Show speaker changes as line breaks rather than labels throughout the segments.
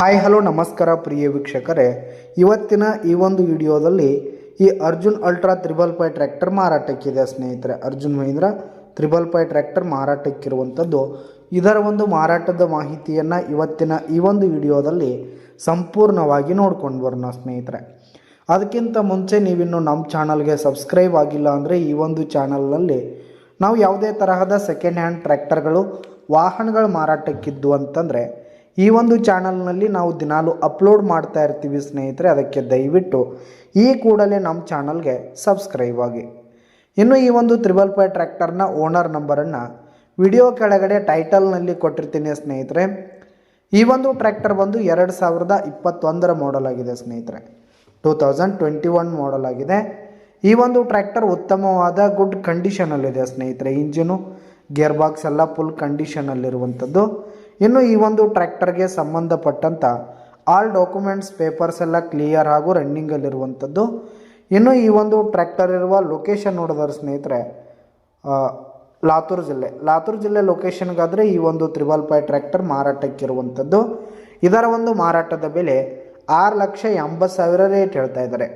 Hi hello ನಮಸ್ಕಾರ ಪ್ರಿಯ ವೀಕ್ಷಕರೇ, ಇವತ್ತಿನ ಈ ಒಂದು ವಿಡಿಯೋದಲ್ಲಿ ಈ ಅರ್ಜುನ್ ಅಲ್ಟ್ರಾ 555 ಟ್ರ್ಯಾಕ್ಟರ್ ಮಾರಾಟಕ್ಕಿದೆ ಸ್ನೇಹಿತರೆ. ಅರ್ಜುನ್ ಮಹೀಂದ್ರ 555 ಟ್ರ್ಯಾಕ್ಟರ್ ಮಾರಾಟಕ್ಕಿರುವಂಥದ್ದು. ಇದರ ಒಂದು ಮಾರಾಟದ ಮಾಹಿತಿಯನ್ನು ಇವತ್ತಿನ ಈ ಒಂದು ವಿಡಿಯೋದಲ್ಲಿ ಸಂಪೂರ್ಣವಾಗಿ ನೋಡ್ಕೊಂಡು ಬರೋಣ ಸ್ನೇಹಿತರೆ. ಅದಕ್ಕಿಂತ ಮುಂಚೆ ನೀವಿನ್ನು ನಮ್ಮ ಚಾನಲ್ಗೆ ಸಬ್ಸ್ಕ್ರೈಬ್ ಆಗಿಲ್ಲ ಅಂದರೆ ಈ ಒಂದು ಚಾನಲ್ನಲ್ಲಿ ನಾವು ಯಾವುದೇ ತರಹದ ಸೆಕೆಂಡ್ ಹ್ಯಾಂಡ್ ಟ್ರ್ಯಾಕ್ಟರ್ಗಳು ವಾಹನಗಳು ಮಾರಾಟಕ್ಕಿದ್ದು ಅಂತಂದರೆ ಈ ಒಂದು ಚಾನಲ್ನಲ್ಲಿ ನಾವು ದಿನಾಲು ಅಪ್ಲೋಡ್ ಮಾಡ್ತಾ ಇರ್ತೀವಿ ಸ್ನೇಹಿತರೆ. ಅದಕ್ಕೆ ದಯವಿಟ್ಟು ಈ ಕೂಡಲೇ ನಮ್ಮ ಚಾನಲ್ಗೆ ಸಬ್ಸ್ಕ್ರೈಬ್ ಆಗಿ. ಇನ್ನು ಈ ಒಂದು 555 ಟ್ರ್ಯಾಕ್ಟರ್ನ ಓನರ್ ನಂಬರನ್ನು ವಿಡಿಯೋ ಕೆಳಗಡೆ ಟೈಟಲ್ನಲ್ಲಿ ಕೊಟ್ಟಿರ್ತೀನಿ ಸ್ನೇಹಿತರೆ. ಈ ಒಂದು ಟ್ರ್ಯಾಕ್ಟರ್ ಬಂದು 2021 ಮಾಡೆಲ್ ಆಗಿದೆ ಸ್ನೇಹಿತರೆ. 2021 ಮಾಡೆಲ್ ಆಗಿದೆ. ಈ ಒಂದು ಟ್ರ್ಯಾಕ್ಟರ್ ಉತ್ತಮವಾದ ಗುಡ್ ಕಂಡೀಷನಲ್ಲಿದೆ ಸ್ನೇಹಿತರೆ. ಇಂಜಿನು ಗೇರ್ ಬಾಕ್ಸ್ ಎಲ್ಲ ಫುಲ್ ಕಂಡೀಷನಲ್ಲಿರುವಂಥದ್ದು. ಇನ್ನು ಈ ಒಂದು ಟ್ರ್ಯಾಕ್ಟರ್ಗೆ ಸಂಬಂಧಪಟ್ಟಂಥ ಆಲ್ ಡಾಕ್ಯುಮೆಂಟ್ಸ್ ಪೇಪರ್ಸ್ ಎಲ್ಲ ಕ್ಲಿಯರ್ ಹಾಗೂ ರನ್ನಿಂಗಲ್ಲಿರುವಂಥದ್ದು. ಇನ್ನು ಈ ಒಂದು ಟ್ರ್ಯಾಕ್ಟರ್ ಇರುವ ಲೊಕೇಶನ್ ನೋಡಿದ್ರೆ ಸ್ನೇಹಿತರೆ, ಲಾತೂರ್ ಜಿಲ್ಲೆ ಲೊಕೇಶನ್ಗಾದರೆ ಈ ಒಂದು 555 ಟ್ರ್ಯಾಕ್ಟರ್ ಮಾರಾಟಕ್ಕಿರುವಂಥದ್ದು. ಇದರ ಒಂದು ಮಾರಾಟದ ಬೆಲೆ 6,80,000 ರೇಟ್ ಹೇಳ್ತಾ ಇದ್ದಾರೆ.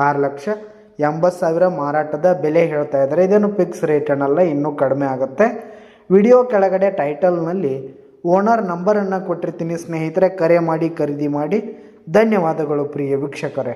6,80,000 ಮಾರಾಟದ ಬೆಲೆ ಹೇಳ್ತಾ ಇದ್ದಾರೆ. ಇದೇನು ಫಿಕ್ಸ್ ರೇಟ್ ಅನ್ನಲ್ಲ, ಇನ್ನೂ ಕಡಿಮೆ ಆಗುತ್ತೆ. ವಿಡಿಯೋ ಕೆಳಗಡೆ ಟೈಟಲ್ನಲ್ಲಿ ಓನರ್ ನಂಬರನ್ನು ಕೊಟ್ಟಿರ್ತೀನಿ ಸ್ನೇಹಿತರೆ. ಕರೆ ಮಾಡಿ ಖರೀದಿ ಮಾಡಿ. ಧನ್ಯವಾದಗಳು ಪ್ರಿಯ ವೀಕ್ಷಕರೇ.